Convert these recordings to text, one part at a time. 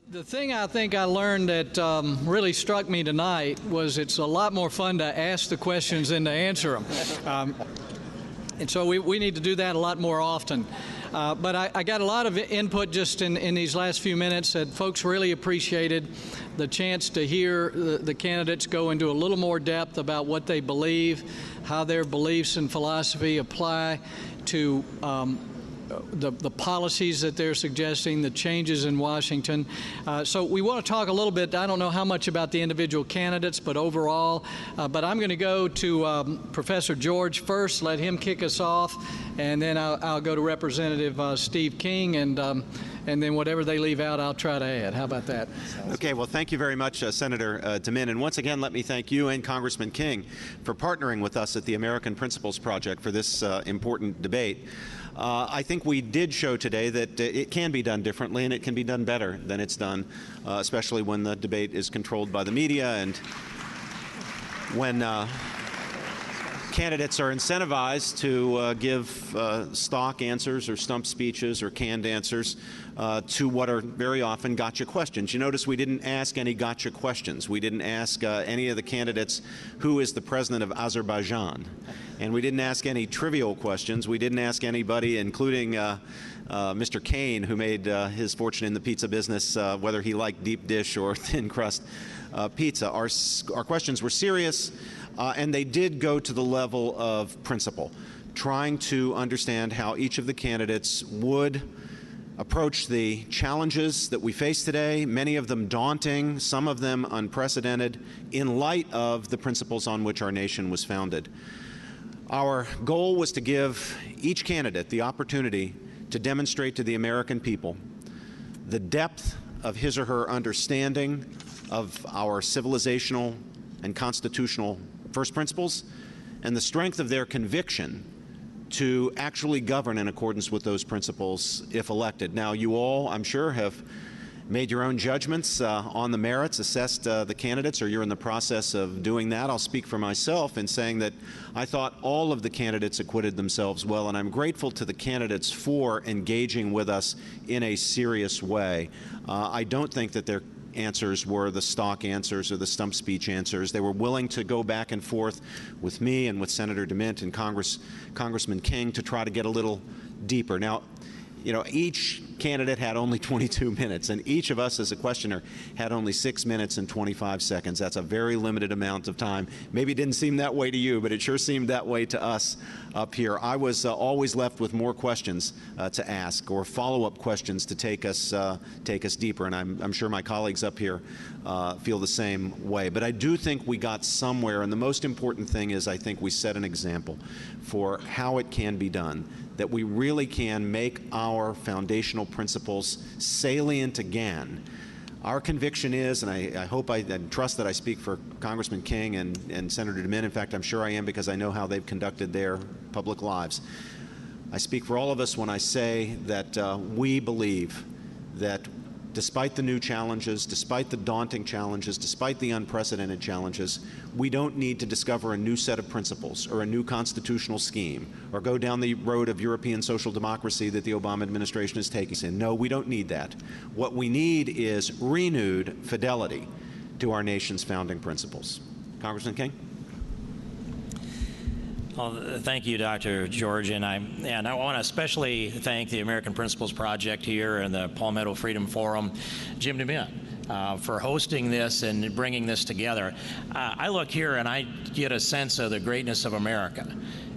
The thing I think I learned that really struck me tonight was it's a lot more fun to ask the questions than to answer them. And so we need to do that a lot more often. But I got a lot of input just in these last few minutes that folks really appreciated the chance to hear the candidates go into a little more depth about what they believe, how their beliefs and philosophy apply to the policies that they're suggesting, the changes in Washington. So we want to talk a little bit, I don't know how much about the individual candidates, but overall. But I'm going to go to Professor George first, let him kick us off, and then I'll go to Representative Steve King, and then whatever they leave out, I'll try to add. How about that? Okay, well, thank you very much, Senator DeMint. And once again, let me thank you and Congressman King for partnering with us at the American Principles Project for this important debate. I think we did show today that it can be done differently and it can be done better than it's done, especially when the debate is controlled by the media and when candidates are incentivized to give stock answers or stump speeches or canned answers to what are very often gotcha questions. You notice we didn't ask any gotcha questions. We didn't ask any of the candidates who is the president of Azerbaijan. And we didn't ask any trivial questions. We didn't ask anybody, including Mr. Kane, who made his fortune in the pizza business, whether he liked deep dish or thin crust pizza. Our questions were serious, and they did go to the level of principle, trying to understand how each of the candidates would approach the challenges that we face today, many of them daunting, some of them unprecedented, in light of the principles on which our nation was founded. Our goal was to give each candidate the opportunity to demonstrate to the American people the depth of his or her understanding of our civilizational and constitutional first principles and the strength of their conviction to actually govern in accordance with those principles if elected. Now, you all, I'm sure, have made your own judgments on the merits, assessed the candidates, or you're in the process of doing that. I'll speak for myself in saying that I thought all of the candidates acquitted themselves well, and I'm grateful to the candidates for engaging with us in a serious way. I don't think that their answers were the stock answers or the stump speech answers. They were willing to go back and forth with me and with Senator DeMint and Congressman King to try to get a little deeper. Now, you know, each candidate had only 22 minutes, and each of us as a questioner had only 6 minutes and 25 seconds. That's a very limited amount of time. Maybe it didn't seem that way to you, but it sure seemed that way to us up here. I was always left with more questions to ask, or follow-up questions to take us deeper, and I'm sure my colleagues up here feel the same way. But I do think we got somewhere, and the most important thing is I think we set an example for how it can be done, that we really can make our foundational principles salient again. Our conviction is, and I hope and trust that I speak for Congressman King and Senator DeMint. In fact, I'm sure I am, because I know how they've conducted their public lives. I speak for all of us when I say that we believe that despite the new challenges, despite the daunting challenges, despite the unprecedented challenges, we don't need to discover a new set of principles or a new constitutional scheme or go down the road of European social democracy that the Obama administration is taking us in. No, we don't need that. What we need is renewed fidelity to our nation's founding principles. Congressman King? Well, thank you, Dr. George, and I want to especially thank the American Principles Project here and the Palmetto Freedom Forum, Jim DeMint, for hosting this and bringing this together. I look here and I get a sense of the greatness of America,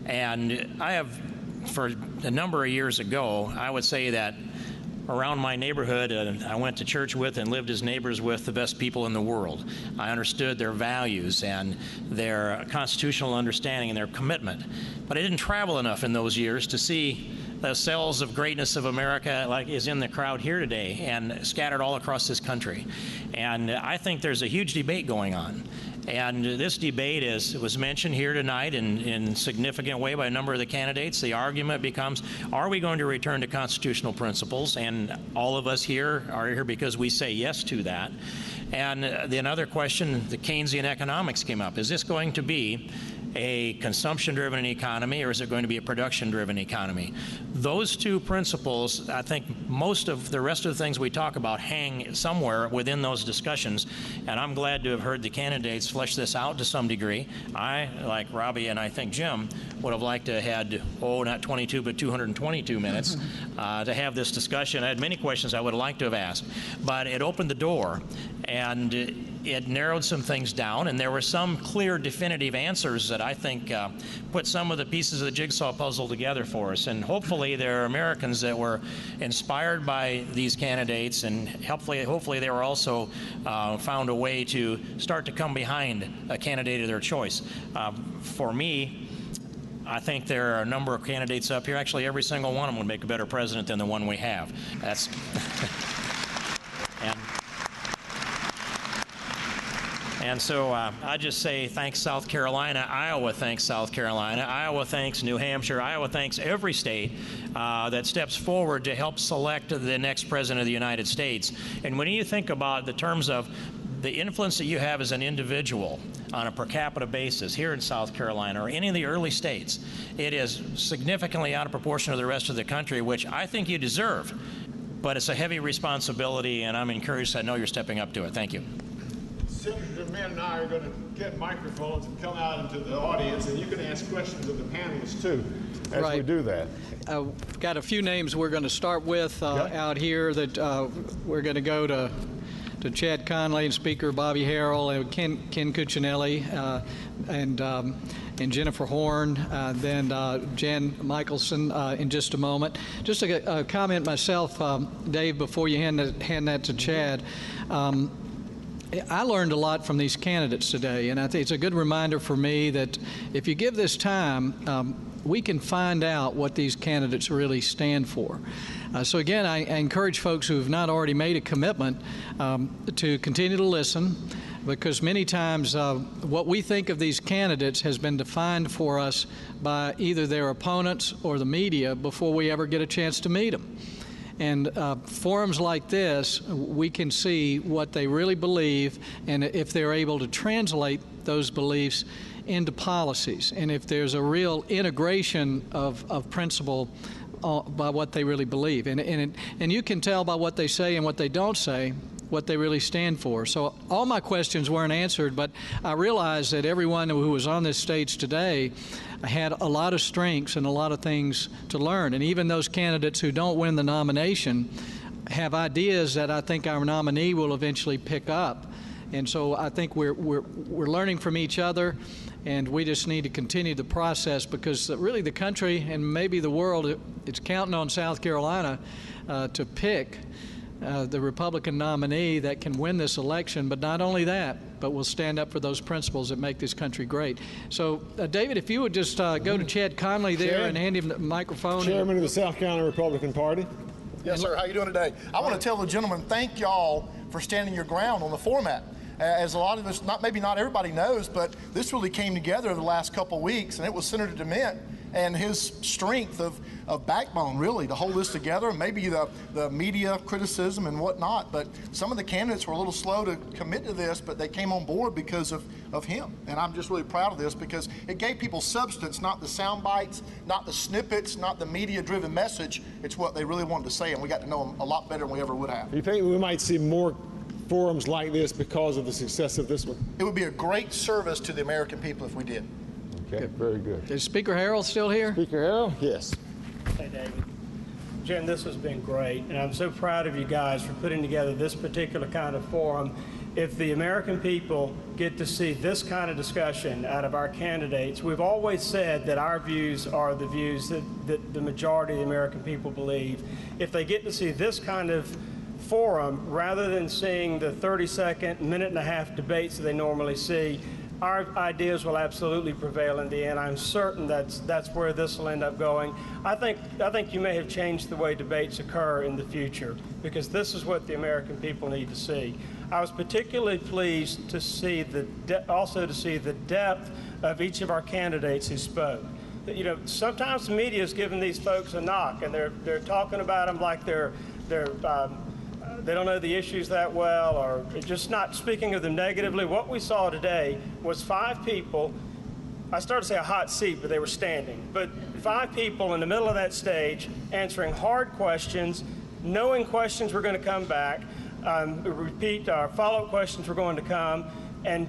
and I have, for a number of years ago, I would say that around my neighborhood, I went to church with and lived as neighbors with the best people in the world. I understood their values and their constitutional understanding and their commitment. But I didn't travel enough in those years to see the cells of greatness of America like is in the crowd here today and scattered all across this country. And I think there's a huge debate going on. And this debate was mentioned here tonight in a significant way by a number of the candidates. The argument becomes, are we going to return to constitutional principles? And all of us here are here because we say yes to that. And the another question, the Keynesian economics came up. Is this going to be a consumption-driven economy, or is it going to be a production-driven economy? Those two principles, I think most of the rest of the things we talk about hang somewhere within those discussions, and I'm glad to have heard the candidates flesh this out to some degree. I, like Robbie and I think Jim, would have liked to have had, not 22, but 222 minutes to have this discussion. I had many questions I would have liked to have asked, but it opened the door, and it narrowed some things down, and there were some clear, definitive answers that I think put some of the pieces of the jigsaw puzzle together for us. And hopefully there are Americans that were inspired by these candidates, and hopefully they were also found a way to start to come behind a candidate of their choice. For me, I think there are a number of candidates up here. Actually, every single one of them would make a better president than the one we have. That's And so I just say thanks South Carolina. Iowa thanks South Carolina. Iowa thanks New Hampshire. Iowa thanks every state that steps forward to help select the next president of the United States. And when you think about the terms of the influence that you have as an individual on a per capita basis here in South Carolina or any of the early states, it is significantly out of proportion to the rest of the country, which I think you deserve. But it's a heavy responsibility, and I'm encouraged. I know you're stepping up to it. Thank you. Senator Mann and I are going to get microphones and come out into the audience, and you can ask questions of the panelists too as we do that. We've got a few names we're going to start with out here that we're going to go to Chad Conley and Speaker Bobby Harrell and Ken Cuccinelli and Jennifer Horn, then Jan Michelson in just a moment. Just a comment myself, Dave, before you hand that to Chad. I learned a lot from these candidates today, and I think it's a good reminder for me that if you give this time, we can find out what these candidates really stand for. So again, I encourage folks who have not already made a commitment to continue to listen, because many times what we think of these candidates has been defined for us by either their opponents or the media before we ever get a chance to meet them. And forums like this, we can see what they really believe, and if they're able to translate those beliefs into policies, and if there's a real integration of principle by what they really believe. And you can tell by what they say and what they don't say what they really stand for. So all my questions weren't answered, but I realized that everyone who was on this stage today had a lot of strengths and a lot of things to learn. And even those candidates who don't win the nomination have ideas that I think our nominee will eventually pick up. And so I think we're learning from each other, and we just need to continue the process, because really the country and maybe the world, it's counting on South Carolina to pick the Republican nominee that can win this election. But not only that, but will stand up for those principles that make this country great. So, David, if you would just go to Chad Conley there and hand him the microphone. Chairman of the South Carolina Republican Party. Yes, sir. How you doing today? I want to tell the gentleman, thank y'all for standing your ground on the format. As a lot of us, maybe not everybody knows, but this really came together the last couple of weeks, and it was Senator DeMint and his strength of backbone, really, to hold this together. Maybe the media criticism and whatnot, but some of the candidates were a little slow to commit to this, but they came on board because of him. And I'm just really proud of this, because it gave people substance, not the sound bites, not the snippets, not the media-driven message. It's what they really wanted to say, and we got to know them a lot better than we ever would have. You think we might see more forums like this because of the success of this one? It would be a great service to the American people if we did. Okay, very good. Is Speaker Harrell still here? Speaker Harrell? Yes. Hey, David. Jim, this has been great, and I'm so proud of you guys for putting together this particular kind of forum. If the American people get to see this kind of discussion out of our candidates, we've always said that our views are the views that the majority of the American people believe. If they get to see this kind of forum, rather than seeing the 30-second, minute-and-a-half debates that they normally see, our ideas will absolutely prevail in the end. I'm certain that's where this will end up going. I think you may have changed the way debates occur in the future, because this is what the American people need to see. I was particularly pleased to see also to see the depth of each of our candidates who spoke. You know, sometimes the media is giving these folks a knock, and they're talking about them like they don't know the issues that well, or just not speaking of them negatively. What we saw today was 5 people I started to say a hot seat, but they were standing. But 5 people in the middle of that stage answering hard questions, knowing questions were going to come back, follow-up questions were going to come, and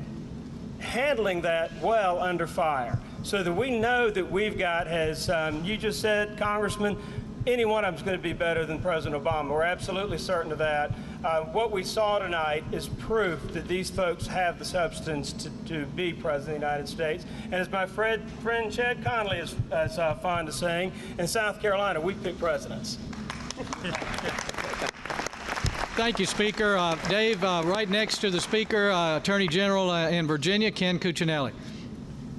handling that well under fire. So that we know that we've got, as you just said, Congressman, any one of them is going to be better than President Obama. We're absolutely certain of that. What we saw tonight is proof that these folks have the substance to be President of the United States. And as my friend Chad Connolly is fond of saying, in South Carolina, we pick presidents. Thank you, Speaker. Dave, right next to the Speaker, Attorney General in Virginia, Ken Cuccinelli.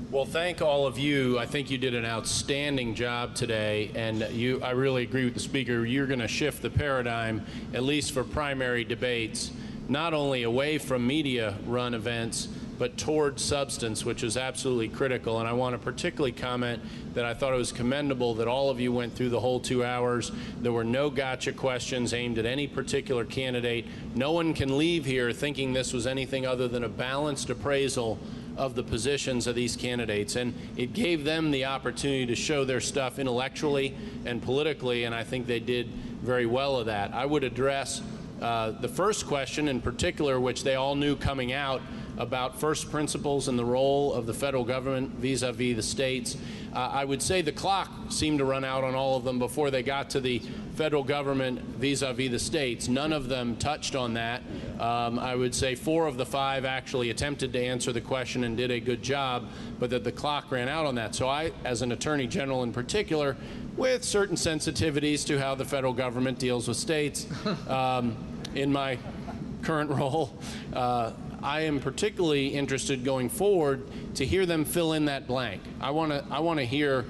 Well, thank all of you. I think you did an outstanding job today, and I really agree with the Speaker. You're going to shift the paradigm, at least for primary debates, not only away from media-run events, but toward substance, which is absolutely critical. And I want to particularly comment that I thought it was commendable that all of you went through the whole 2 hours. There were no gotcha questions aimed at any particular candidate. No one can leave here thinking this was anything other than a balanced appraisal of the positions of these candidates, and it gave them the opportunity to show their stuff intellectually and politically, and I think they did very well of that. I would address the first question in particular, which they all knew coming out, about first principles and the role of the federal government vis-a-vis the states. I would say the clock seemed to run out on all of them before they got to the federal government vis-a-vis the states. None of them touched on that. I would say 4 of the 5 actually attempted to answer the question and did a good job, but that the clock ran out on that. So I, as an Attorney General in particular, with certain sensitivities to how the federal government deals with states, in my current role, I am particularly interested going forward to hear them fill in that blank. I want to hear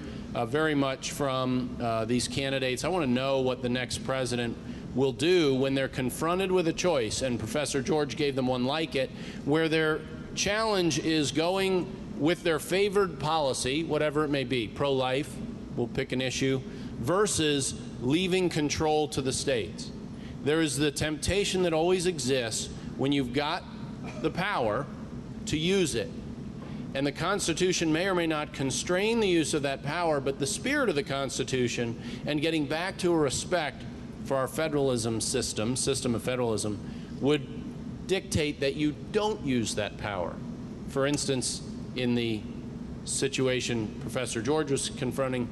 very much from these candidates. I want to know what the next president will do when they're confronted with a choice, and Professor George gave them one like it, where their challenge is going with their favored policy, whatever it may be, pro-life, we'll pick an issue, versus leaving control to the states. There is the temptation that always exists when you've got the power to use it. And the Constitution may or may not constrain the use of that power, but the spirit of the Constitution and getting back to a respect for our federalism system of federalism, would dictate that you don't use that power. For instance, in the situation Professor George was confronting,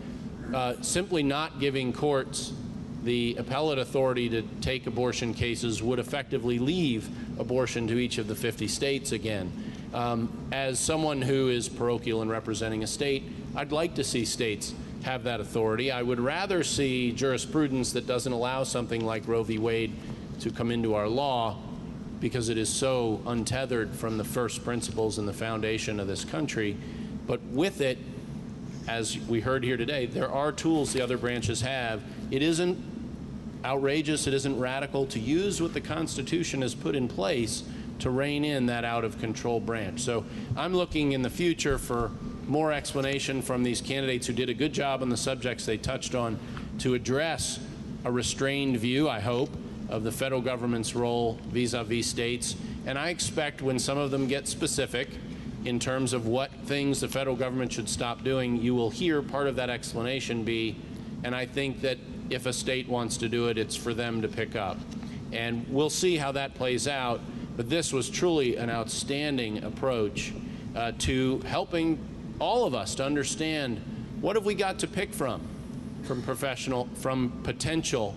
simply not giving courts the appellate authority to take abortion cases would effectively leave abortion to each of the 50 states again. As someone who is parochial and representing a state, I'd like to see states have that authority. I would rather see jurisprudence that doesn't allow something like Roe v. Wade to come into our law, because it is so untethered from the first principles and the foundation of this country. But with it, as we heard here today, there are tools the other branches have. It isn't outrageous, it isn't radical to use what the Constitution has put in place to rein in that out-of-control branch. So I'm looking in the future for more explanation from these candidates who did a good job on the subjects they touched on to address a restrained view, I hope, of the federal government's role vis-a-vis states. And I expect when some of them get specific in terms of what things the federal government should stop doing, you will hear part of that explanation be, and I think that if a state wants to do it, it's for them to pick up. And we'll see how that plays out, but this was truly an outstanding approach to helping all of us to understand what have we got to pick from potential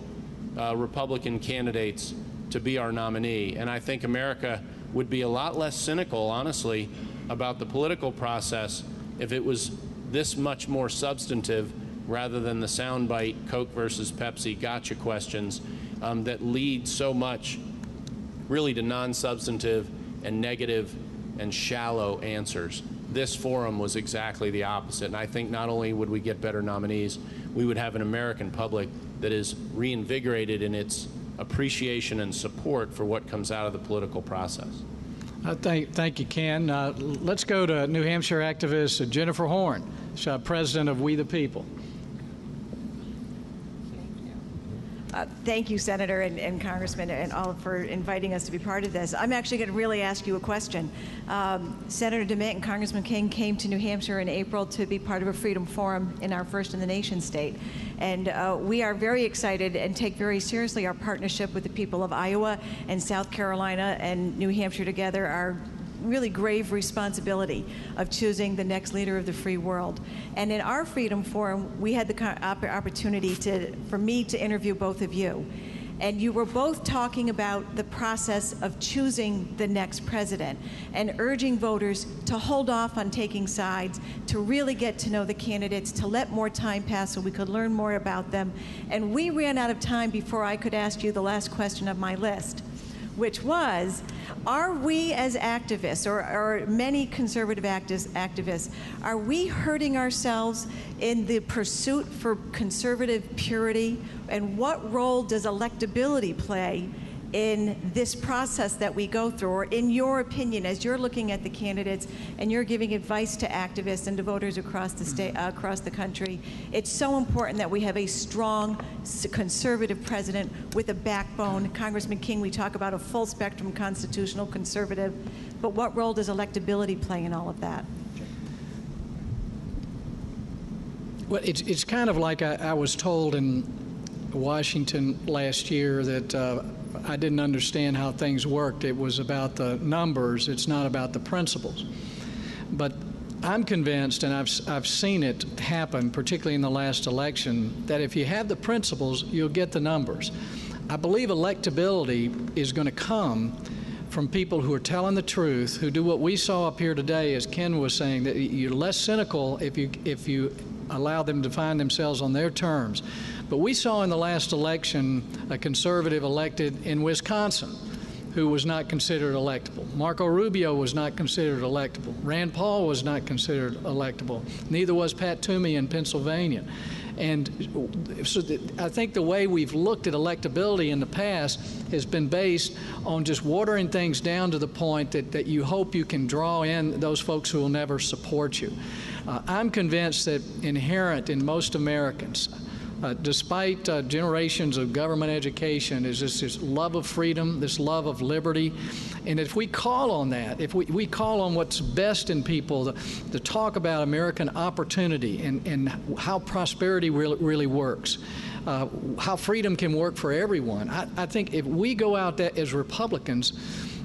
Republican candidates to be our nominee. And I think America would be a lot less cynical, honestly, about the political process if it was this much more substantive rather than the soundbite Coke versus Pepsi gotcha questions that lead so much really to non-substantive and negative and shallow answers. This forum was exactly the opposite, and I think not only would we get better nominees, we would have an American public that is reinvigorated in its appreciation and support for what comes out of the political process. Thank you, Ken. Let's go to New Hampshire activist Jennifer Horn, president of We the People. Thank you, Senator and Congressman and all for inviting us to be part of this. I'm actually going to really ask you a question. Senator DeMint and Congressman King came to New Hampshire in April to be part of a Freedom Forum in our first in the nation state. And we are very excited and take very seriously our partnership with the people of Iowa and South Carolina and New Hampshire together, our really grave responsibility of choosing the next leader of the free world. And in our Freedom Forum, we had the opportunity for me to interview both of you. And you were both talking about the process of choosing the next president and urging voters to hold off on taking sides, to really get to know the candidates, to let more time pass so we could learn more about them. And we ran out of time before I could ask you the last question of my list, which was, are we as activists, or many conservative activists, are we hurting ourselves in the pursuit for conservative purity? And what role does electability play in this process that we go through? Or in your opinion, as you're looking at the candidates and you're giving advice to activists and to voters across the state, across the country, it's so important that we have a strong conservative president with a backbone. Congressman King, we talk about a full spectrum constitutional conservative, but what role does electability play in all of that? Well, it's kind of like I was told in Washington last year that I didn't understand how things worked. It was about the numbers. It's not about the principles. But I'm convinced, and I've seen it happen, particularly in the last election, that if you have the principles, you'll get the numbers. I believe electability is going to come from people who are telling the truth, who do what we saw up here today, as Ken was saying, that you're less cynical if you allow them to find themselves on their terms. But we saw in the last election a conservative elected in Wisconsin who was not considered electable. Marco Rubio was not considered electable. Rand Paul was not considered electable. Neither was Pat Toomey in Pennsylvania. And so I think the way we've looked at electability in the past has been based on just watering things down to the point that you hope you can draw in those folks who will never support you. I'm convinced that inherent in most Americans, despite generations of government education, is this love of freedom, this love of liberty. And if we call on that, if we call on what's best in people to talk about American opportunity and how prosperity really works, how freedom can work for everyone, I think if we go out there as Republicans,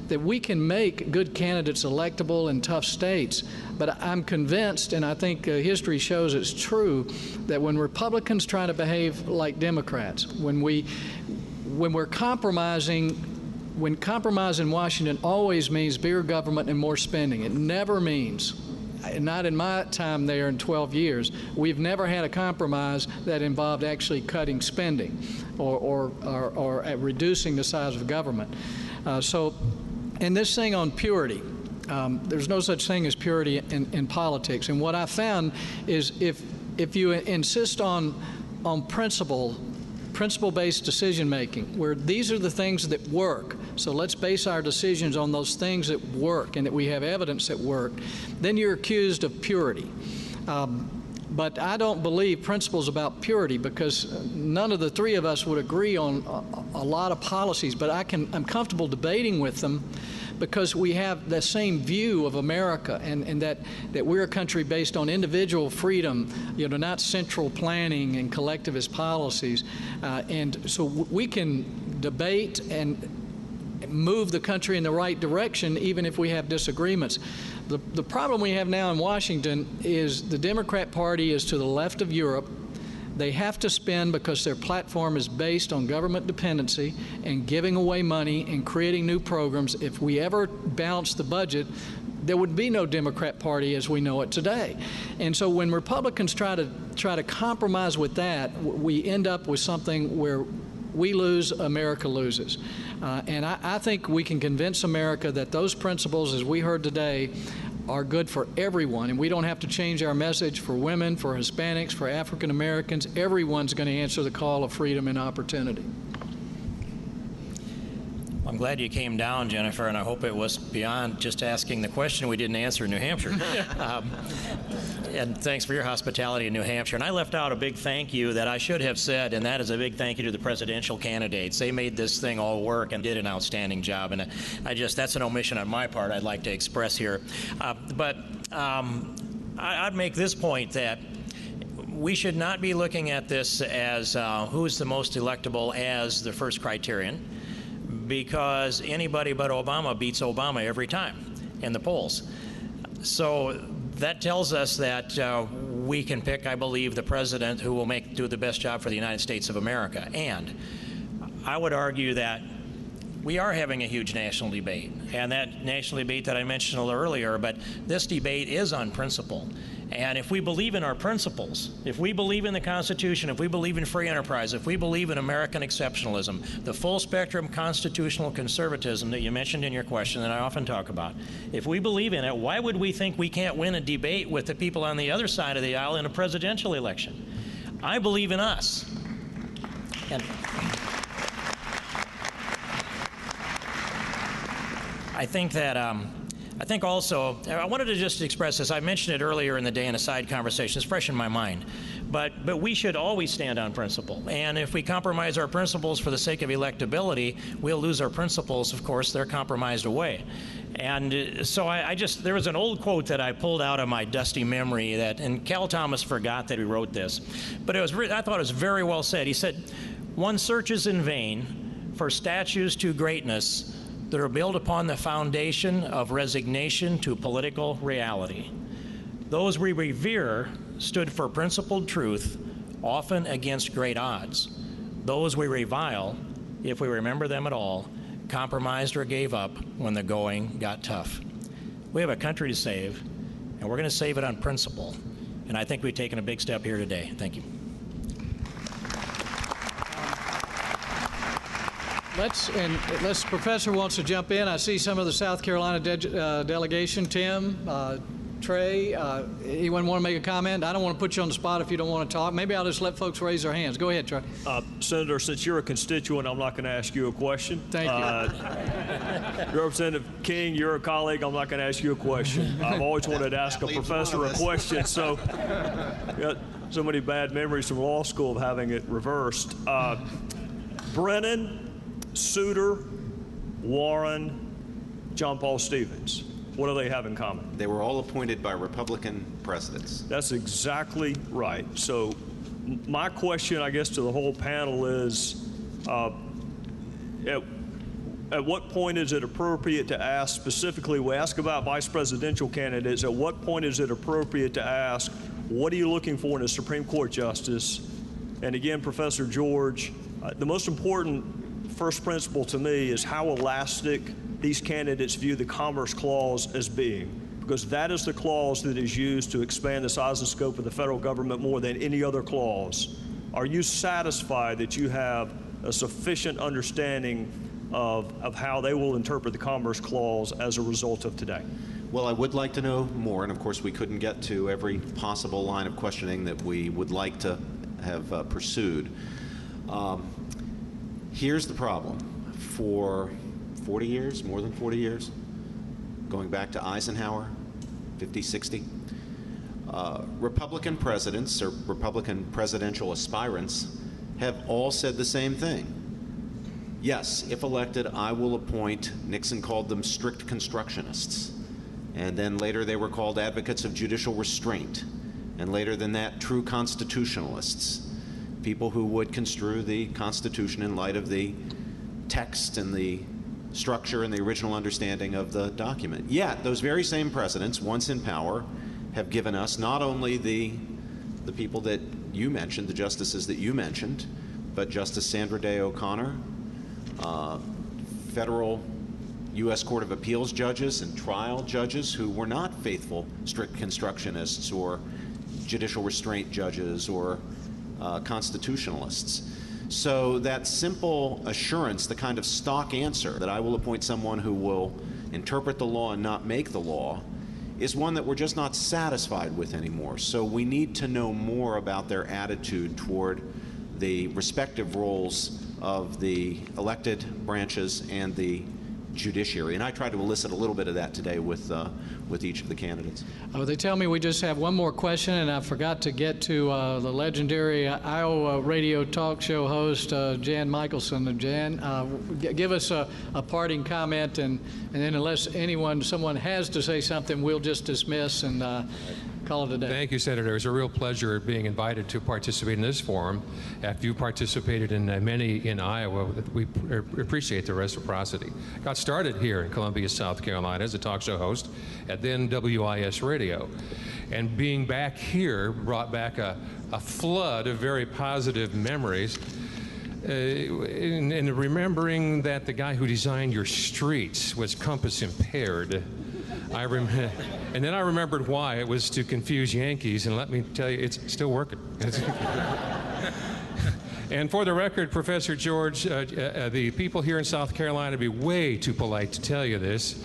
that we can make good candidates electable in tough states. But I'm convinced, and I think history shows it's true, that when Republicans try to behave like Democrats, when we're compromising, when compromise in Washington always means bigger government and more spending. It never means, not in my time there in 12 years, we've never had a compromise that involved actually cutting spending or reducing the size of government. And this thing on purity, there's no such thing as purity in politics. And what I found is if you insist on principle-based decision-making, where these are the things that work, so let's base our decisions on those things that work and that we have evidence that work, then you're accused of purity. But I don't believe principles about purity, because none of the three of us would agree on a lot of policies, but I'm comfortable debating with them because we have the same view of America, and that we're a country based on individual freedom, not central planning and collectivist policies. And so we can debate and move the country in the right direction even if we have disagreements. The problem we have now in Washington is the Democrat Party is to the left of Europe. They have to spend because their platform is based on government dependency and giving away money and creating new programs. If we ever balance the budget, there would be no Democrat Party as we know it today. And so when Republicans try to compromise with that, we end up with something where we lose, America loses. And I think we can convince America that those principles, as we heard today, are good for everyone, and we don't have to change our message for women, for Hispanics, for African Americans. Everyone's going to answer the call of freedom and opportunity. I'm glad you came down, Jennifer, and I hope it was beyond just asking the question we didn't answer in New Hampshire. And thanks for your hospitality in New Hampshire. And I left out a big thank you that I should have said, and that is a big thank you to the presidential candidates. They made this thing all work and did an outstanding job. And that's an omission on my part I'd like to express here. I'd make this point that we should not be looking at this as who's the most electable as the first criterion, because anybody but Obama beats Obama every time in the polls. So that tells us that we can pick, I believe, the president who will do the best job for the United States of America. And I would argue that we are having a huge national debate, and that national debate that I mentioned a little earlier, but this debate is on principle. And if we believe in our principles, if we believe in the Constitution, if we believe in free enterprise, if we believe in American exceptionalism, the full spectrum constitutional conservatism that you mentioned in your question that I often talk about, if we believe in it, why would we think we can't win a debate with the people on the other side of the aisle in a presidential election? I believe in us. And I think that I think also, I wanted to just express this. I mentioned it earlier in the day in a side conversation. It's fresh in my mind. But we should always stand on principle. And if we compromise our principles for the sake of electability, we'll lose our principles. Of course, they're compromised away. And so there was an old quote that I pulled out of my dusty memory and Cal Thomas forgot that he wrote this. But I thought it was very well said. He said, "One searches in vain for statues to greatness that are built upon the foundation of resignation to political reality. Those we revere stood for principled truth, often against great odds. Those we revile, if we remember them at all, compromised or gave up when the going got tough." We have a country to save, and we're going to save it on principle. And I think we've taken a big step here today. Thank you. Unless the professor wants to jump in, I see some of the South Carolina delegation. Tim, Trey, anyone want to make a comment? I don't want to put you on the spot if you don't want to talk. Maybe I'll just let folks raise their hands. Go ahead, Trey. Senator, since you're a constituent, I'm not going to ask you a question. Thank you. Representative King, you're a colleague. I'm not going to ask you a question. I've always wanted to ask a professor a question, so got so many bad memories from law school of having it reversed. Brennan, Souter, Warren, John Paul Stevens. What do they have in common? They were all appointed by Republican presidents. That's exactly right. So my question, I guess, to the whole panel is, at what point is it appropriate to ask, specifically, we ask about vice presidential candidates, at what point is it appropriate to ask, what are you looking for in a Supreme Court justice? And again, Professor George, the most important first principle to me is how elastic these candidates view the Commerce Clause as being, because that is the clause that is used to expand the size and scope of the federal government more than any other clause. Are you satisfied that you have a sufficient understanding of how they will interpret the Commerce Clause as a result of today? Well, I would like to know more, and of course we couldn't get to every possible line of questioning that we would like to have pursued. Here's the problem. For 40 years, more than 40 years, going back to Eisenhower, 50, 60, Republican presidents or Republican presidential aspirants have all said the same thing. Yes, if elected, I will appoint, Nixon called them strict constructionists. And then later they were called advocates of judicial restraint. And later than that, true constitutionalists. People who would construe the Constitution in light of the text and the structure and the original understanding of the document. Yet, those very same presidents, once in power, have given us not only the people that you mentioned, the justices that you mentioned, but Justice Sandra Day O'Connor, federal U.S. Court of Appeals judges and trial judges who were not faithful strict constructionists or judicial restraint judges or constitutionalists. So that simple assurance, the kind of stock answer that I will appoint someone who will interpret the law and not make the law, is one that we're just not satisfied with anymore. So we need to know more about their attitude toward the respective roles of the elected branches and the judiciary. And I tried to elicit a little bit of that today with each of the candidates. Oh, they tell me we just have one more question, and I forgot to get to the legendary Iowa radio talk show host, Jan Michelson. Jan, give us a parting comment, and then unless someone has to say something, we'll just dismiss and call it a day. Thank you, Senator. It's a real pleasure being invited to participate in this forum. After you participated in many in Iowa, we appreciate the reciprocity. Got started here in Columbia, South Carolina as a talk show host at then WIS Radio. And being back here brought back a flood of very positive memories. And remembering that the guy who designed your streets was compass impaired. And then I remembered why. It was to confuse Yankees, and let me tell you, it's still working. And for the record, Professor George, the people here in South Carolina would be way too polite to tell you this,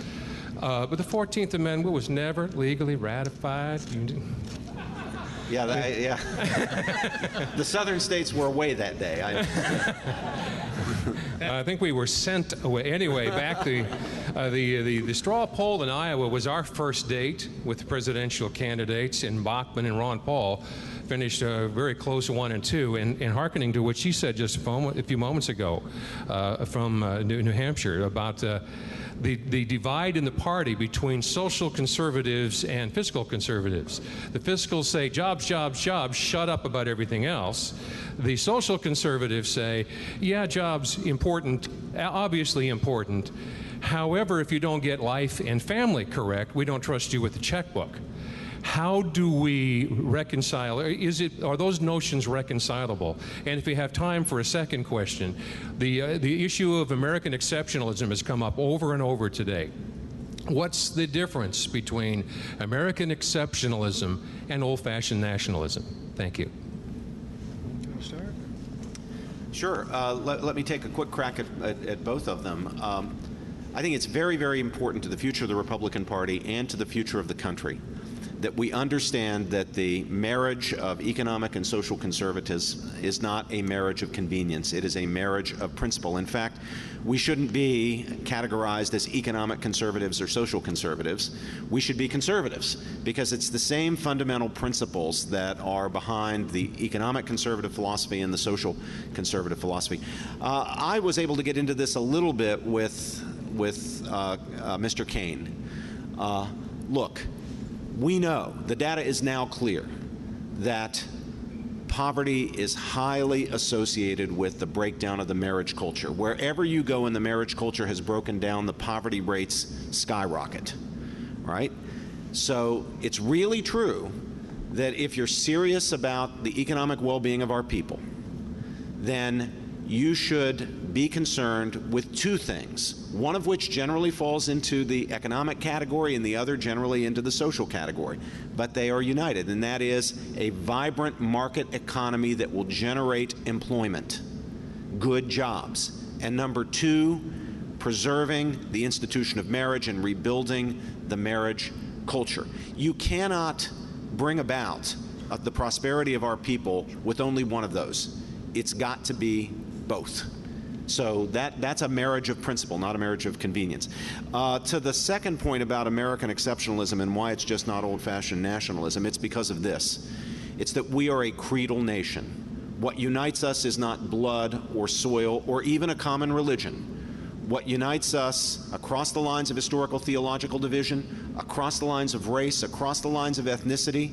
but the 14th Amendment was never legally ratified. Yeah. The southern states were away that day. I think we were sent away. Anyway, back the straw poll in Iowa was our first date with the presidential candidates, and Bachmann and Ron Paul finished very close 1 and 2. And hearkening to what she said just a few moments ago from New Hampshire about the divide in the party between social conservatives and fiscal conservatives. The fiscals say jobs, jobs, jobs, shut up about everything else. The social conservatives say, yeah, jobs important, obviously important. However, if you don't get life and family correct, we don't trust you with the checkbook. How do we reconcile? Are those notions reconcilable? And if we have time for a second question, the issue of American exceptionalism has come up over and over today. What's the difference between American exceptionalism and old-fashioned nationalism? Thank you. Sure. Let me take a quick crack at both of them. I think it's very, very important to the future of the Republican Party and to the future of the country that we understand that the marriage of economic and social conservatism is not a marriage of convenience. It is a marriage of principle. In fact, we shouldn't be categorized as economic conservatives or social conservatives. We should be conservatives because it's the same fundamental principles that are behind the economic conservative philosophy and the social conservative philosophy. I was able to get into this a little bit with Mr. Kane. Look, we know, the data is now clear, that poverty is highly associated with the breakdown of the marriage culture. Wherever you go and the marriage culture has broken down, the poverty rates skyrocket, right? So it's really true that if you're serious about the economic well-being of our people, then you should be concerned with two things, one of which generally falls into the economic category and the other generally into the social category. But they are united, and that is a vibrant market economy that will generate employment, good jobs. And number two, preserving the institution of marriage and rebuilding the marriage culture. You cannot bring about the prosperity of our people with only one of those. It's got to be both. So that's a marriage of principle, not a marriage of convenience. To the second point about American exceptionalism and why it's just not old-fashioned nationalism, it's because of this. It's that we are a creedal nation. What unites us is not blood or soil or even a common religion. What unites us across the lines of historical theological division, across the lines of race, across the lines of ethnicity,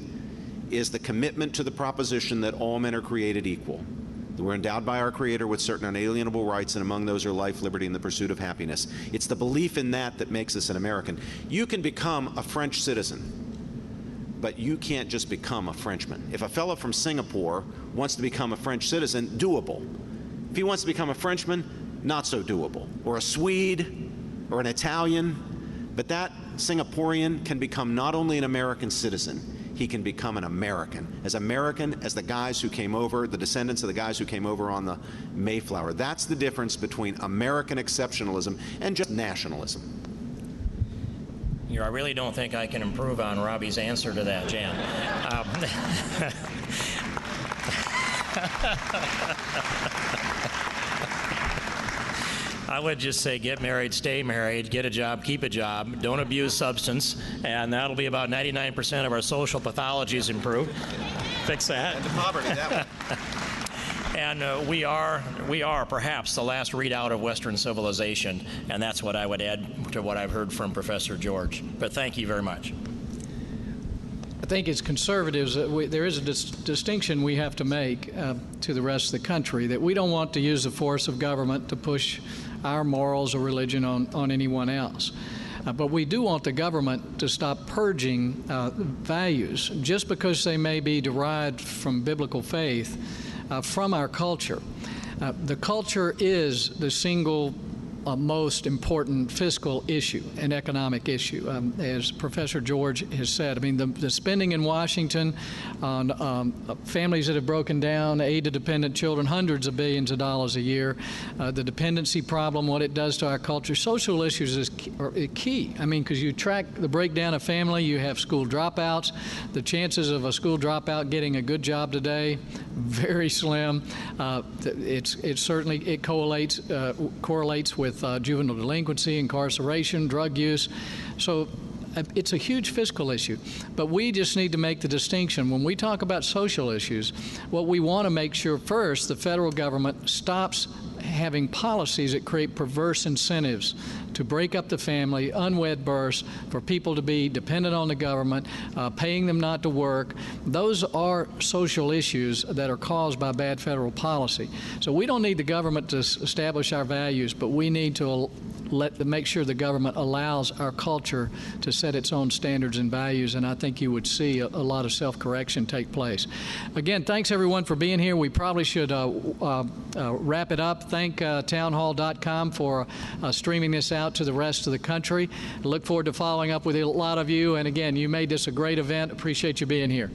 is the commitment to the proposition that all men are created equal. We're endowed by our Creator with certain unalienable rights, and among those are life, liberty, and the pursuit of happiness. It's the belief in that that makes us an American. You can become a French citizen, but you can't just become a Frenchman. If a fellow from Singapore wants to become a French citizen, doable. If he wants to become a Frenchman, not so doable. Or a Swede, or an Italian. But that Singaporean can become not only an American citizen, he can become an American as the guys who came over, the descendants of the guys who came over on the Mayflower. That's the difference between American exceptionalism and just nationalism. I really don't think I can improve on Robbie's answer to that, Jan. I would just say get married, stay married, get a job, keep a job, don't abuse substance, and that'll be about 99% of our social pathologies improved. Fix that. And the poverty, that one. And we are perhaps the last redoubt of Western civilization, and that's what I would add to what I've heard from Professor George. But thank you very much. I think as conservatives, there is a distinction we have to make to the rest of the country, that we don't want to use the force of government to push our morals or religion on anyone else. But we do want the government to stop purging values just because they may be derived from biblical faith from our culture. The culture is the single most important fiscal issue and economic issue, as Professor George has said. I mean, the spending in Washington on families that have broken down, aid to dependent children, hundreds of billions of dollars a year, the dependency problem, what it does to our culture. Social issues is key. I mean, because you track the breakdown of family, you have school dropouts. The chances of a school dropout getting a good job today, very slim. It certainly correlates with juvenile delinquency, incarceration, drug use. So it's a huge fiscal issue. But we just need to make the distinction. When we talk about social issues, what we want to make sure first, the federal government stops having policies that create perverse incentives to break up the family, unwed births, for people to be dependent on the government, paying them not to work. Those are social issues that are caused by bad federal policy. So we don't need the government to establish our values, but we need to make sure the government allows our culture to set its own standards and values, and I think you would see a lot of self-correction take place. Again, thanks everyone for being here. We probably should wrap it up. Thank townhall.com for streaming this out to the rest of the country. I look forward to following up with a lot of you, and again, you made this a great event. Appreciate you being here.